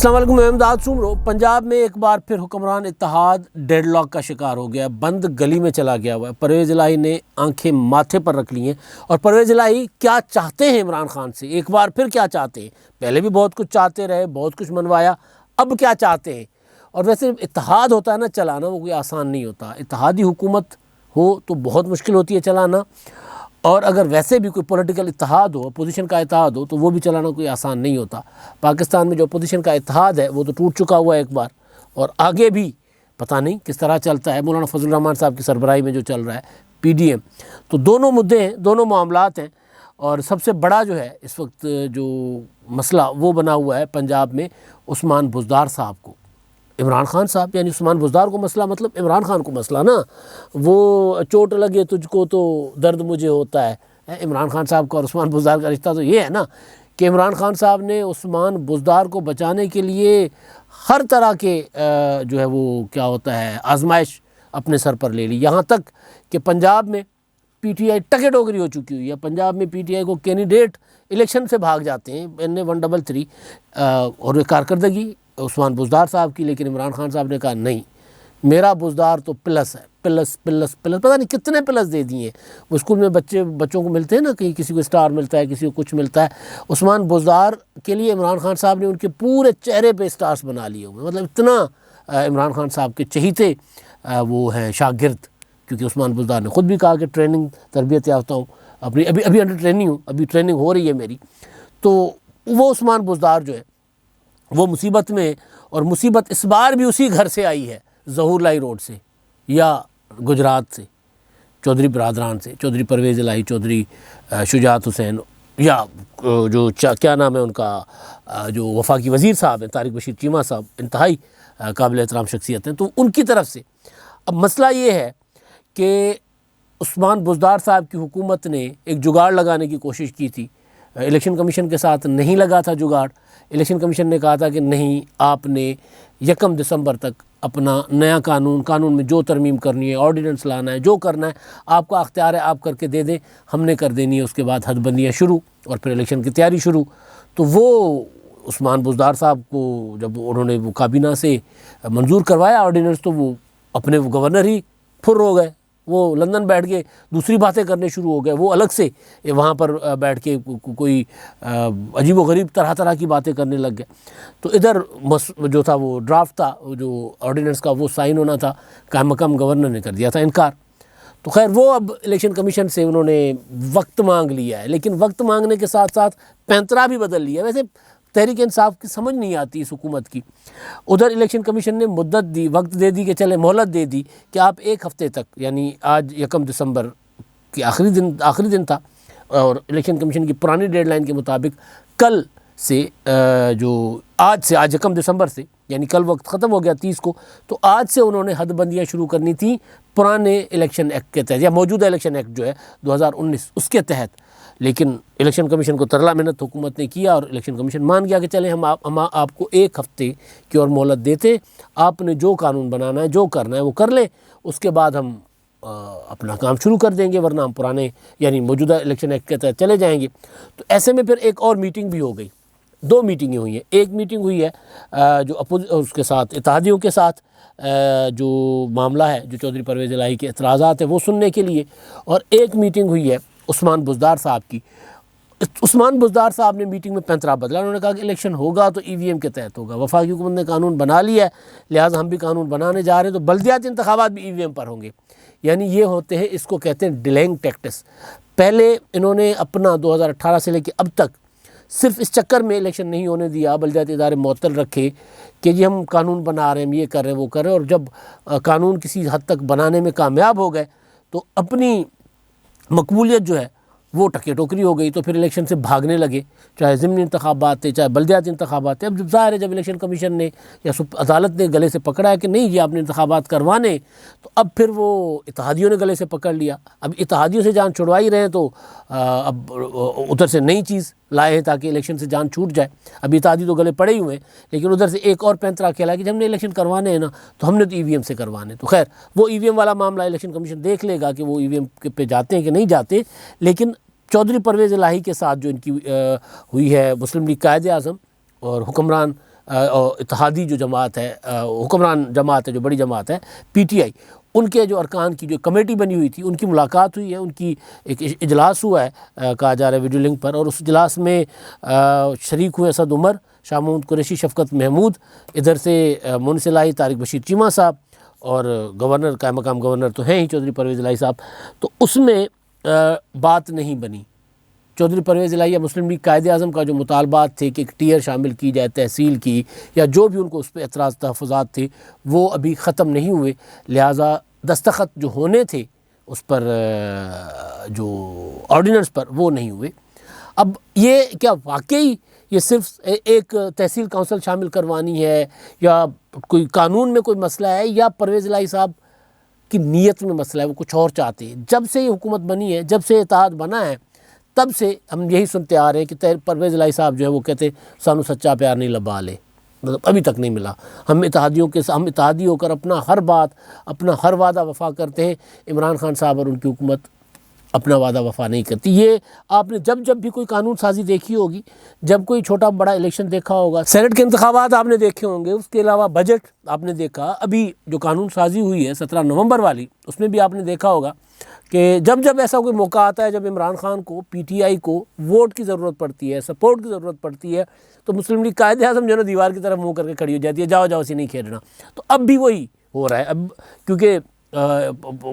السلام علیکم، میں امداد سومرو۔ پنجاب میں ایک بار پھر حکمران اتحاد ڈیڈ لاک کا شکار ہو گیا، بند گلی میں چلا گیا ہوا ہے۔ پرویز الہی نے آنکھیں ماتھے پر رکھ لی ہیں، اور پرویز الہی کیا چاہتے ہیں عمران خان سے، ایک بار پھر کیا چاہتے ہیں؟ پہلے بھی بہت کچھ چاہتے رہے، بہت کچھ منوایا، اب کیا چاہتے ہیں؟ اور ویسے اتحاد ہوتا ہے نا چلانا، وہ کوئی آسان نہیں ہوتا۔ اتحادی حکومت ہو تو بہت مشکل ہوتی ہے چلانا، اور اگر ویسے بھی کوئی پولیٹیکل اتحاد ہو، اپوزیشن کا اتحاد ہو، تو وہ بھی چلانا کوئی آسان نہیں ہوتا۔ پاکستان میں جو اپوزیشن کا اتحاد ہے وہ تو ٹوٹ چکا ہوا ہے ایک بار، اور آگے بھی پتہ نہیں کس طرح چلتا ہے۔ مولانا فضل الرحمان صاحب کی سربراہی میں جو چل رہا ہے پی ڈی ایم، تو دونوں مدعے ہیں، دونوں معاملات ہیں، اور سب سے بڑا جو ہے اس وقت جو مسئلہ وہ بنا ہوا ہے پنجاب میں عثمان بزدار صاحب کو۔ عمران خان صاحب یعنی عثمان بزدار کو مسئلہ، مطلب عمران خان کو مسئلہ نا، وہ چوٹ لگے تجھ کو تو درد مجھے ہوتا ہے۔ عمران خان صاحب کا اور عثمان بزدار کا رشتہ تو یہ ہے نا کہ عمران خان صاحب نے عثمان بزدار کو بچانے کے لیے ہر طرح کے جو ہے وہ کیا ہوتا ہے آزمائش اپنے سر پر لے لی، یہاں تک کہ پنجاب میں پی ٹی آئی ٹکے ٹوکری ہو چکی ہوئی ہے۔ پنجاب میں پی ٹی آئی کو کینڈیڈیٹ الیکشن سے بھاگ جاتے ہیں NA 133، اور وہ کارکردگی عثمان بزدار صاحب کی، لیکن عمران خان صاحب نے کہا نہیں، میرا بزدار تو پلس ہے، پلس پلس پلس، پتہ نہیں کتنے پلس دے دیے۔ وہ اسکول میں بچوں کو ملتے ہیں نا، کہیں کسی کو اسٹار ملتا ہے، کسی کو کچھ ملتا ہے۔ عثمان بزدار کے لیے عمران خان صاحب نے ان کے پورے چہرے پہ اسٹارز بنا لیے ہوئے، مطلب اتنا عمران خان صاحب کے چہیتے وہ ہیں شاگرد، کیونکہ عثمان بزدار نے خود بھی کہا کہ ٹریننگ تربیت یافتہ ہوں، ابھی انڈر ٹریننگ ہوں، ابھی ٹریننگ ہو رہی ہے میری۔ تو وہ عثمان بزدار جو ہے وہ مصیبت میں، اور مصیبت اس بار بھی اسی گھر سے آئی ہے، ظہور لائی روڈ سے یا گجرات سے، چودھری برادران سے، چودھری پرویز الہی، چودھری شجاعت حسین، یا جو کیا نام ہے ان کا، جو وفاقی وزیر صاحب ہیں طارق بشیر چیمہ صاحب، انتہائی قابل احترام شخصیت ہیں، تو ان کی طرف سے۔ اب مسئلہ یہ ہے کہ عثمان بزدار صاحب کی حکومت نے ایک جگاڑ لگانے کی کوشش کی تھی، الیکشن کمیشن کے ساتھ نہیں لگا تھا جگاڑ۔ الیکشن کمیشن نے کہا تھا کہ نہیں، آپ نے 1 دسمبر تک اپنا نیا قانون میں جو ترمیم کرنی ہے، آرڈیننس لانا ہے، جو کرنا ہے آپ کا اختیار ہے، آپ کر کے دے دیں، ہم نے کر دینی ہے۔ اس کے بعد حد بندیاں شروع، اور پھر الیکشن کی تیاری شروع۔ تو وہ عثمان بزدار صاحب کو جب انہوں نے وہ کابینہ سے منظور کروایا آرڈیننس، تو وہ اپنے گورنر ہی پھر ہو گئے، وہ لندن بیٹھ کے دوسری باتیں کرنے شروع ہو گئے، وہ الگ سے وہاں پر بیٹھ کے کوئی عجیب و غریب طرح کی باتیں کرنے لگ گئے۔ تو ادھر جو تھا وہ ڈرافٹ تھا، جو آرڈیننس کا وہ سائن ہونا تھا، قائم مقام گورنر نے کر دیا تھا انکار۔ تو خیر وہ اب الیکشن کمیشن سے انہوں نے وقت مانگ لیا ہے، لیکن وقت مانگنے کے ساتھ ساتھ پینترا بھی بدل لیا ہے۔ ویسے تحریک انصاف کی سمجھ نہیں آتی اس حکومت کی۔ ادھر الیکشن کمیشن نے مدت دی، وقت دے دی کہ چلے مہلت دے دی کہ آپ 1 ہفتے تک، یعنی آج 1 دسمبر کے آخری دن تھا، اور الیکشن کمیشن کی پرانی ڈیڈ لائن کے مطابق کل سے آج 1 دسمبر سے، یعنی کل وقت ختم ہو گیا 30 کو، تو آج سے انہوں نے حد بندیاں شروع کرنی تھیں پرانے الیکشن ایکٹ کے تحت، یا موجودہ الیکشن ایکٹ جو ہے 2019 اس کے تحت۔ لیکن الیکشن کمیشن کو ترلا محنت حکومت نے کیا، اور الیکشن کمیشن مان گیا کہ چلیں ہم آپ کو 1 ہفتے کی اور مہلت دیتے، آپ نے جو قانون بنانا ہے، جو کرنا ہے وہ کر لیں، اس کے بعد ہم اپنا کام شروع کر دیں گے، ورنہ ہم پرانے یعنی موجودہ الیکشن ایکٹ کے تحت چلے جائیں گے۔ تو ایسے میں پھر ایک اور میٹنگ بھی ہو گئی، 2 میٹنگیں ہوئی ہیں۔ ایک میٹنگ ہوئی ہے جو اس کے ساتھ اتحادیوں کے ساتھ جو معاملہ ہے، جو چودھری پرویز الہی کے اعتراضات ہیں وہ سننے کے لیے، اور ایک میٹنگ ہوئی ہے عثمان بزدار صاحب کی۔ عثمان بزدار صاحب نے میٹنگ میں پینترا بدلا، انہوں نے کہا کہ الیکشن ہوگا تو EVM کے تحت ہوگا، وفاقی حکومت نے قانون بنا لیا ہے، لہٰذا ہم بھی قانون بنانے جا رہے ہیں، تو بلدیاتی انتخابات بھی EVM پر ہوں گے۔ یعنی یہ ہوتے ہیں، اس کو کہتے ہیں ڈیلیئنگ ٹیکٹس۔ پہلے انہوں نے اپنا 2018 سے لے کے اب تک صرف اس چکر میں الیکشن نہیں ہونے دیا، بلدیاتی ادارے معطل رکھے کہ جی ہم قانون بنا رہے ہیں، ہم یہ کر رہے ہیں، وہ کر رہے ہیں، اور جب قانون کسی حد تک بنانے میں کامیاب ہو گئے تو اپنی مقبولیت جو ہے وہ ٹکے ٹوکری ہو گئی، تو پھر الیکشن سے بھاگنے لگے، چاہے ضمنی انتخابات تھے، چاہے بلدیاتی انتخابات تھے۔ اب جب ظاہر ہے جب الیکشن کمیشن نے یا عدالت نے گلے سے پکڑا ہے کہ نہیں یہ آپ نے انتخابات کروانے، تو اب پھر وہ اتحادیوں نے گلے سے پکڑ لیا۔ اب اتحادیوں سے جان چھڑوا ہی رہے ہیں، تو اب ادھر سے نئی چیز لائے ہیں تاکہ الیکشن سے جان چھوٹ جائے۔ اب اتحادی تو گلے پڑے ہی ہوئے ہیں، لیکن ادھر سے ایک اور پینترا کھیلا کہ جب ہم نے الیکشن کروانے ہیں نا تو ہم نے تو EVM سے کروانے۔ تو خیر وہ EVM والا معاملہ الیکشن کمیشن دیکھ لے گا کہ وہ EVM پہ جاتے ہیں کہ نہیں جاتے، لیکن چودھری پرویز الہی کے ساتھ جو ان کی ہوئی ہے مسلم لیگ قائد اعظم اور حکمران اتحادی جو جماعت ہے، حکمران جماعت ہے، جو بڑی جماعت ہے پی ٹی آئی، ان کے جو ارکان کی جو کمیٹی بنی ہوئی تھی ان کی ملاقات ہوئی ہے، ان کی ایک اجلاس ہوا ہے کہا جا رہا ہے ویڈیو لنک پر، اور اس اجلاس میں شریک ہوئے اسد عمر، شاہ محمود قریشی، شفقت محمود، ادھر سے منسلائی طارق بشیر چیمہ صاحب، اور گورنر قائم مقام گورنر تو ہیں ہی چودھری پرویز الہی صاحب۔ تو اس میں بات نہیں بنی۔ چودھری پرویز الہی یا مسلم لیگ قائد اعظم کا جو مطالبات تھے کہ ایک ٹیئر شامل کی جائے تحصیل کی، یا جو بھی ان کو اس پہ اعتراض تحفظات تھے، وہ ابھی ختم نہیں ہوئے، لہٰذا دستخط جو ہونے تھے اس پر جو آرڈیننس پر، وہ نہیں ہوئے۔ اب یہ کیا واقعی یہ صرف ایک تحصیل کونسل شامل کروانی ہے، یا کوئی قانون میں کوئی مسئلہ ہے، یا پرویز الہی صاحب کی نیت میں مسئلہ ہے، وہ کچھ اور چاہتے ہیں؟ جب سے یہ حکومت بنی ہے، جب سے اتحاد بنا ہے، تب سے ہم یہی سنتے آ رہے ہیں کہ پرویز الہی صاحب جو ہے وہ کہتے سانو سچا پیار نہیں لبا لے، مطلب ابھی تک نہیں ملا۔ ہم اتحادی ہو کر اپنا ہر بات، اپنا ہر وعدہ وفا کرتے ہیں، عمران خان صاحب اور ان کی حکومت اپنا وعدہ وفا نہیں کرتی۔ یہ آپ نے جب بھی کوئی قانون سازی دیکھی ہوگی، جب کوئی چھوٹا بڑا الیکشن دیکھا ہوگا، سینٹ کے انتخابات آپ نے دیکھے ہوں گے، اس کے علاوہ بجٹ آپ نے دیکھا، ابھی جو قانون سازی ہوئی ہے 17 نومبر والی، اس میں بھی آپ نے دیکھا ہوگا کہ جب ایسا کوئی موقع آتا ہے، جب عمران خان کو، پی ٹی آئی کو ووٹ کی ضرورت پڑتی ہے، سپورٹ کی ضرورت پڑتی ہے، تو مسلم لیگ قائد اعظم جو ہے نا دیوار کی طرف منہ کر کے کھڑی ہو جاتی ہے، جاؤ اسی نہیں کھیلنا۔ تو اب بھی وہی ہو رہا ہے، اب کیونکہ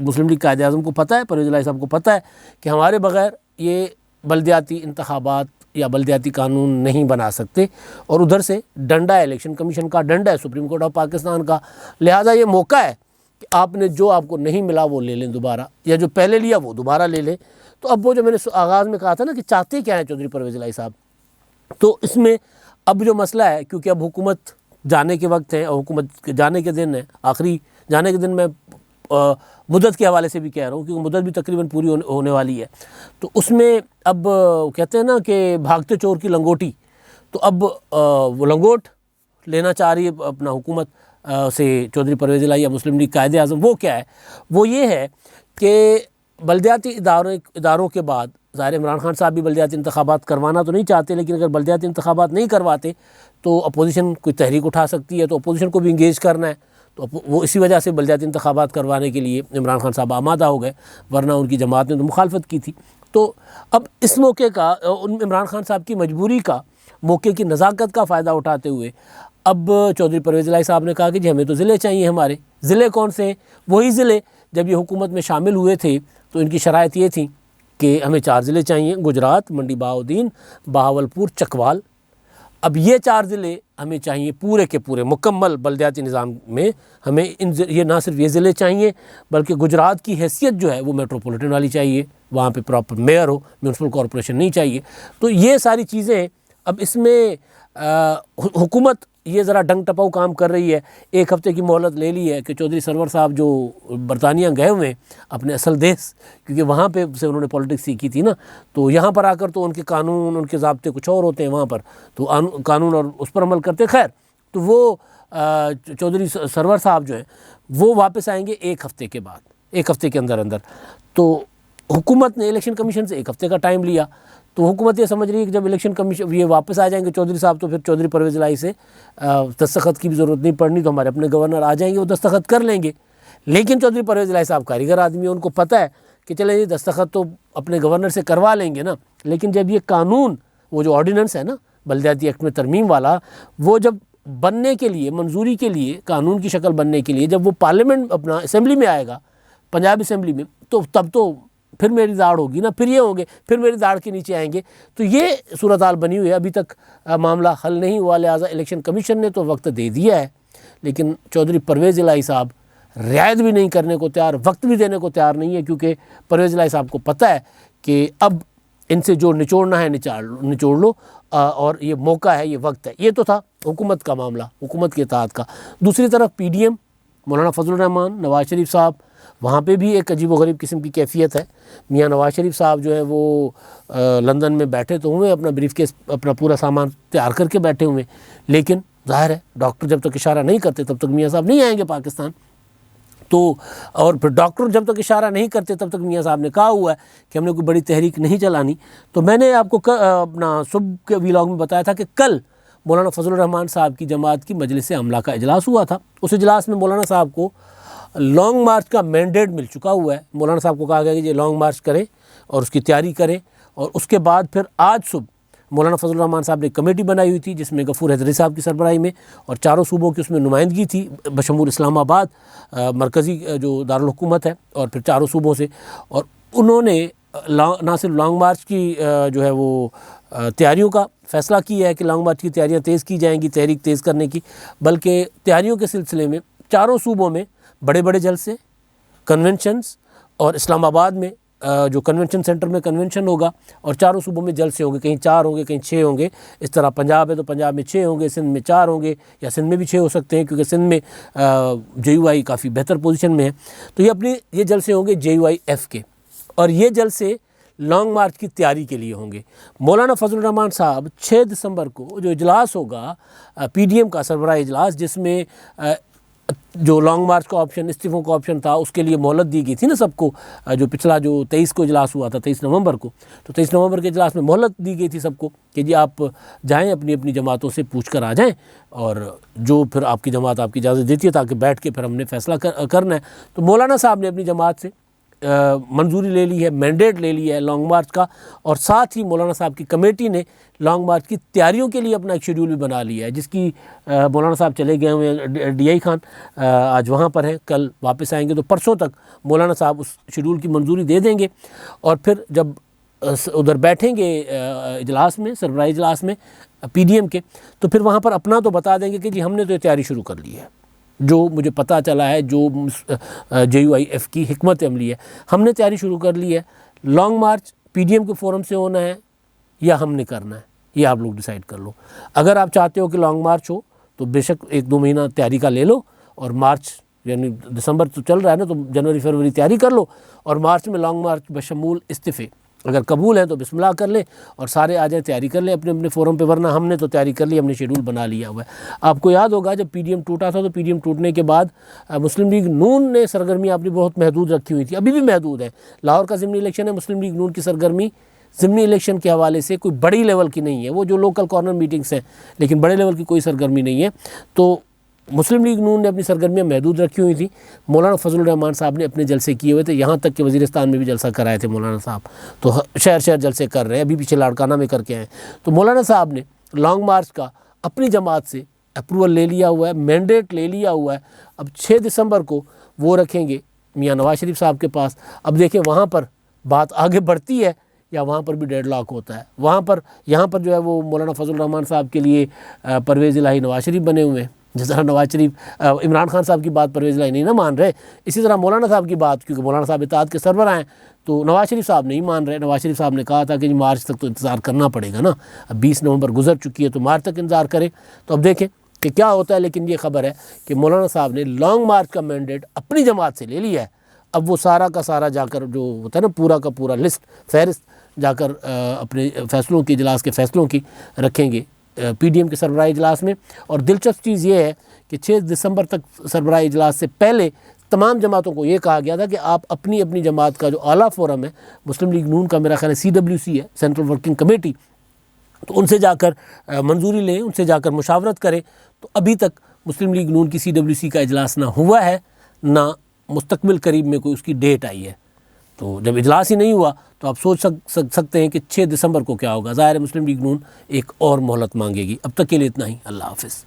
مسلم لیگ قائد اعظم کو پتہ ہے، پرویز الہی صاحب کو پتہ ہے کہ ہمارے بغیر یہ بلدیاتی انتخابات یا بلدیاتی قانون نہیں بنا سکتے، اور ادھر سے ڈنڈا ہے الیکشن کمیشن کا، ڈنڈا ہے سپریم کورٹ آف پاکستان کا، لہٰذا یہ موقع ہے کہ آپ نے جو آپ کو نہیں ملا وہ لے لیں دوبارہ، یا جو پہلے لیا وہ دوبارہ لے لیں۔ تو اب وہ جو میں نے آغاز میں کہا تھا نا کہ چاہتے کیا ہیں چودھری پرویز الہی صاحب، تو اس میں اب جو مسئلہ ہے، کیونکہ اب حکومت جانے کے وقت ہے، اور حکومت جانے کے دن ہے، آخری جانے کے دن میں مدت کے حوالے سے بھی کہہ رہا ہوں، کیونکہ مدت بھی تقریباً پوری ہونے والی ہے، تو اس میں اب کہتے ہیں نا کہ بھاگتے چور کی لنگوٹی، تو اب وہ لنگوٹ لینا چاہ رہی ہے اپنا حکومت سے چودھری پرویز الہی یا مسلم لیگ قائد اعظم۔ وہ کیا ہے؟ وہ یہ ہے کہ بلدیاتی اداروں کے بعد، ظاہر عمران خان صاحب بھی بلدیاتی انتخابات کروانا تو نہیں چاہتے، لیکن اگر بلدیاتی انتخابات نہیں کرواتے تو اپوزیشن کوئی تحریک اٹھا سکتی ہے، تو اپوزیشن کو بھی انگیج کرنا ہے، تو وہ اسی وجہ سے بلدیاتی انتخابات کروانے کے لیے عمران خان صاحب آمادہ ہو گئے، ورنہ ان کی جماعت نے تو مخالفت کی تھی۔ تو اب اس موقع کا، عمران خان صاحب کی مجبوری کا، موقع کی نزاکت کا فائدہ اٹھاتے ہوئے اب چودھری پرویز الہی صاحب نے کہا کہ جی ہمیں تو ضلع چاہیے، ہمارے ضلع کون سے ہیں؟ وہی ضلع جب یہ حکومت میں شامل ہوئے تھے تو ان کی شرائط یہ تھی کہ ہمیں 4 ضلع چاہیے، گجرات، منڈی بہاؤدین، بہاولپور، چکوال۔ اب یہ 4 ضلع ہمیں چاہیے پورے کے پورے مکمل بلدیاتی نظام میں، ہمیں یہ نہ صرف یہ ضلع چاہیے بلکہ گجرات کی حیثیت جو ہے وہ میٹروپولیٹن والی چاہیے، وہاں پہ پراپر میئر ہو، میونسپل کارپوریشن نہیں چاہیے۔ تو یہ ساری چیزیں اب اس میں حکومت یہ ذرا ڈنگ ٹپاؤ کام کر رہی ہے، 1 ہفتے کی مہلت لے لی ہے کہ چودھری سرور صاحب جو برطانیہ گئے ہوئے ہیں اپنے اصل دیس، کیونکہ وہاں پہ سے انہوں نے پولیٹکس سیکھی تھی نا، تو یہاں پر آ کر تو ان کے قانون، ان کے ضابطے کچھ اور ہوتے ہیں وہاں پر، تو قانون اور اس پر عمل کرتے۔ خیر، تو وہ چودھری سرور صاحب جو ہیں وہ واپس آئیں گے 1 ہفتے کے بعد، 1 ہفتے کے اندر۔ تو حکومت نے الیکشن کمیشن سے 1 ہفتے کا ٹائم لیا، تو حکومت یہ سمجھ رہی ہے کہ جب الیکشن کمیشن یہ واپس آ جائیں گے چودھری صاحب، تو پھر چودھری پرویز الہی سے دستخط کی بھی ضرورت نہیں پڑنی، تو ہمارے اپنے گورنر آ جائیں گے، وہ دستخط کر لیں گے۔ لیکن چودھری پرویز الہی صاحب کاریگر آدمی ہیں، ان کو پتہ ہے کہ چلے یہ دستخط تو اپنے گورنر سے کروا لیں گے نا، لیکن جب یہ قانون، وہ جو آرڈیننس ہے نا بلدیاتی ایکٹ میں ترمیم والا، وہ جب بننے کے لیے، منظوری کے لیے، قانون کی شکل بننے کے لیے جب وہ پارلیمنٹ اپنا اسمبلی میں آئے گا، پنجاب اسمبلی میں، تو تب تو پھر میری داڑھ ہوگی نا، پھر یہ ہوں گے، پھر میری داڑھ کے نیچے آئیں گے۔ تو یہ صورتحال بنی ہوئی ہے، ابھی تک معاملہ حل نہیں ہوا، لہٰذا الیکشن کمیشن نے تو وقت دے دیا ہے، لیکن چودھری پرویز الہی صاحب رعایت بھی نہیں کرنے کو تیار، وقت بھی دینے کو تیار نہیں ہے، کیونکہ پرویز الہی صاحب کو پتہ ہے کہ اب ان سے جو نچوڑنا ہے نچوڑ لو، اور یہ موقع ہے، یہ وقت ہے۔ یہ تو تھا حکومت کا معاملہ، حکومت کے اطاعت کا۔ دوسری طرف پی ڈی ایم، مولانا فضل الرحمان، نواز شریف صاحب، وہاں پہ بھی ایک عجیب و غریب قسم کی کیفیت ہے۔ میاں نواز شریف صاحب جو ہے وہ لندن میں بیٹھے تو ہوئے، اپنا بریف کیس، اپنا پورا سامان تیار کر کے بیٹھے ہوئے، لیکن ظاہر ہے ڈاکٹر جب تک اشارہ نہیں کرتے تب تک میاں صاحب نہیں آئیں گے پاکستان۔ تو اور پھر ڈاکٹر جب تک اشارہ نہیں کرتے تب تک میاں صاحب نے کہا ہوا ہے کہ ہم نے کوئی بڑی تحریک نہیں چلانی۔ تو میں نے آپ کو اپنا صبح کے ویلاگ میں بتایا تھا کہ کل مولانا فضل الرحمان صاحب کی جماعت کی مجلس عملہ کا اجلاس ہوا تھا. اس اجلاس میں مولانا صاحب کو لانگ مارچ کا مینڈیٹ مل چکا ہوا ہے. مولانا صاحب کو کہا گیا کہ یہ لانگ مارچ کریں اور اس کی تیاری کریں. اور اس کے بعد پھر آج صبح مولانا فضل الرحمان صاحب نے کمیٹی بنائی ہوئی تھی جس میں غفور حیدری صاحب کی سربراہی میں اور چاروں صوبوں کی اس میں نمائندگی تھی بشمول اسلام آباد مرکزی جو دارالحکومت ہے اور پھر چاروں صوبوں سے. اور انہوں نے نہ صرف لانگ مارچ کی جو ہے وہ تیاریوں کا فیصلہ کیا ہے کہ لانگ مارچ کی تیاریاں تیز کی جائیں گی, تحریک تیز کرنے کی, بلکہ تیاریوں کے سلسلے میں چاروں صوبوں میں بڑے بڑے جلسے, کنونشنز, اور اسلام آباد میں جو کنونشن سینٹر میں کنونشن ہوگا اور چاروں صوبوں میں جلسے ہوں گے, کہیں 4 ہوں گے کہیں 6 ہوں گے. اس طرح پنجاب ہے تو پنجاب میں 6 ہوں گے, سندھ میں 4 ہوں گے یا سندھ میں بھی 6 ہو سکتے ہیں کیونکہ سندھ میں JUI کافی بہتر پوزیشن میں ہے. تو یہ جلسے ہوں گے JUIF کے, اور یہ جلسے لانگ مارچ کی تیاری کے لیے ہوں گے. مولانا فضل الرحمان صاحب 6 دسمبر کو جو اجلاس ہوگا PDM کا سربراہ اجلاس, جس میں جو لانگ مارچ کا آپشن, استعفوں کا آپشن تھا, اس کے لیے مہلت دی گئی تھی نا سب کو. جو پچھلا جو 23 کو اجلاس ہوا تھا 23 نومبر کو, تو 23 نومبر کے اجلاس میں مہلت دی گئی تھی سب کو کہ جی آپ جائیں اپنی اپنی جماعتوں سے پوچھ کر آ جائیں اور جو پھر آپ کی جماعت آپ کی اجازت دیتی ہے تاکہ بیٹھ کے پھر ہم نے فیصلہ کرنا ہے. تو مولانا صاحب نے اپنی جماعت سے منظوری لے لی ہے, مینڈیٹ لے لیا ہے لانگ مارچ کا, اور ساتھ ہی مولانا صاحب کی کمیٹی نے لانگ مارچ کی تیاریوں کے لیے اپنا ایک شیڈول بھی بنا لیا ہے, جس کی مولانا صاحب چلے گئے ہوئے ہیں DI خان, آج وہاں پر ہیں, کل واپس آئیں گے. تو پرسوں تک مولانا صاحب اس شیڈول کی منظوری دے دیں گے اور پھر جب ادھر بیٹھیں گے اجلاس میں, سربراہی اجلاس میں PDM کے, تو پھر وہاں پر اپنا تو بتا دیں گے کہ جی ہم نے تو یہ تیاری شروع کر لی ہے, جو مجھے پتہ چلا ہے, جو JUIF کی حکمت عملی ہے, ہم نے تیاری شروع کر لی ہے. لانگ مارچ PDM کے فورم سے ہونا ہے یا ہم نے کرنا ہے, یہ آپ لوگ ڈیسائیڈ کر لو. اگر آپ چاہتے ہو کہ لانگ مارچ ہو تو بے شک 1-2 مہینہ تیاری کا لے لو, اور مارچ یعنی دسمبر تو چل رہا ہے نا, تو جنوری فروری تیاری کر لو, اور مارچ میں لانگ مارچ بشمول استعفے اگر قبول ہیں تو بسم اللہ کر لیں اور سارے آ جائیں, تیاری کر لیں اپنے اپنے فورم پہ. ورنہ ہم نے تو تیاری کر لی, ہم نے شیڈول بنا لیا ہوا ہے. آپ کو یاد ہوگا جب PDM ٹوٹا تھا تو PDM ٹوٹنے کے بعد مسلم لیگ نون نے سرگرمی اپنی بہت محدود رکھی ہوئی تھی, ابھی بھی محدود ہے. لاہور کا ضمنی الیکشن ہے, مسلم لیگ نون کی سرگرمی ضمنی الیکشن کے حوالے سے کوئی بڑی لیول کی نہیں ہے, وہ جو لوکل کارنر میٹنگز ہیں, لیکن بڑے لیول کی کوئی سرگرمی نہیں ہے. تو مسلم لیگ نون نے اپنی سرگرمیاں محدود رکھی ہوئی تھیں. مولانا فضل الرحمان صاحب نے اپنے جلسے کیے ہوئے تھے, یہاں تک کہ وزیرستان میں بھی جلسہ کرائے تھے مولانا صاحب, تو شہر شہر جلسے کر رہے ہیں, ابھی پیچھے لاڑکانہ میں کر کے آئے. تو مولانا صاحب نے لانگ مارچ کا اپنی جماعت سے اپروول لے لیا ہوا ہے, مینڈیٹ لے لیا ہوا ہے. اب 6 دسمبر کو وہ رکھیں گے میاں نواز شریف صاحب کے پاس. اب دیکھیں وہاں پر بات آگے بڑھتی ہے یا وہاں پر بھی ڈیڈ لاک ہوتا ہے. وہاں پر یہاں پر جو ہے وہ مولانا فضل الرحمان صاحب کے لیے پرویز الہی نواز شریف بنے ہوئے ہیں. جس طرح نواز شریف عمران خان صاحب کی بات پرویز الہی نہیں نہ مان رہے, اسی طرح مولانا صاحب کی بات, کیونکہ مولانا صاحب اتحاد کے سربراہ ہیں, تو نواز شریف صاحب نہیں مان رہے. نواز شریف صاحب نے کہا تھا کہ مارچ تک تو انتظار کرنا پڑے گا نا, اب 20 نومبر گزر چکی ہے تو مارچ تک انتظار کریں. تو اب دیکھیں کہ کیا ہوتا ہے. لیکن یہ خبر ہے کہ مولانا صاحب نے لانگ مارچ کا مینڈیٹ اپنی جماعت سے لے لیا ہے. اب وہ سارا کا سارا جا کر جو ہوتا ہے نا پورا کا پورا لسٹ فہرست جا کر اپنے فیصلوں کی, اجلاس کے فیصلوں کی رکھیں گے PDM کے سربراہی اجلاس میں. اور دلچسپ چیز یہ ہے کہ 6 دسمبر تک سربراہی اجلاس سے پہلے تمام جماعتوں کو یہ کہا گیا تھا کہ آپ اپنی اپنی جماعت کا جو اعلیٰ فورم ہے, مسلم لیگ نون کا میرا خیال ہے CWC ہے, سینٹرل ورکنگ کمیٹی, تو ان سے جا کر منظوری لیں, ان سے جا کر مشاورت کریں. تو ابھی تک مسلم لیگ نون کی CWC کا اجلاس نہ ہوا ہے, نہ مستقبل قریب میں کوئی اس کی ڈیٹ آئی ہے. تو جب اجلاس ہی نہیں ہوا تو آپ سوچ سکتے ہیں کہ 6 دسمبر کو کیا ہوگا. ظاہر ہے مسلم لیگ نون ایک اور مہلت مانگے گی. اب تک کے لیے اتنا ہی. اللہ حافظ.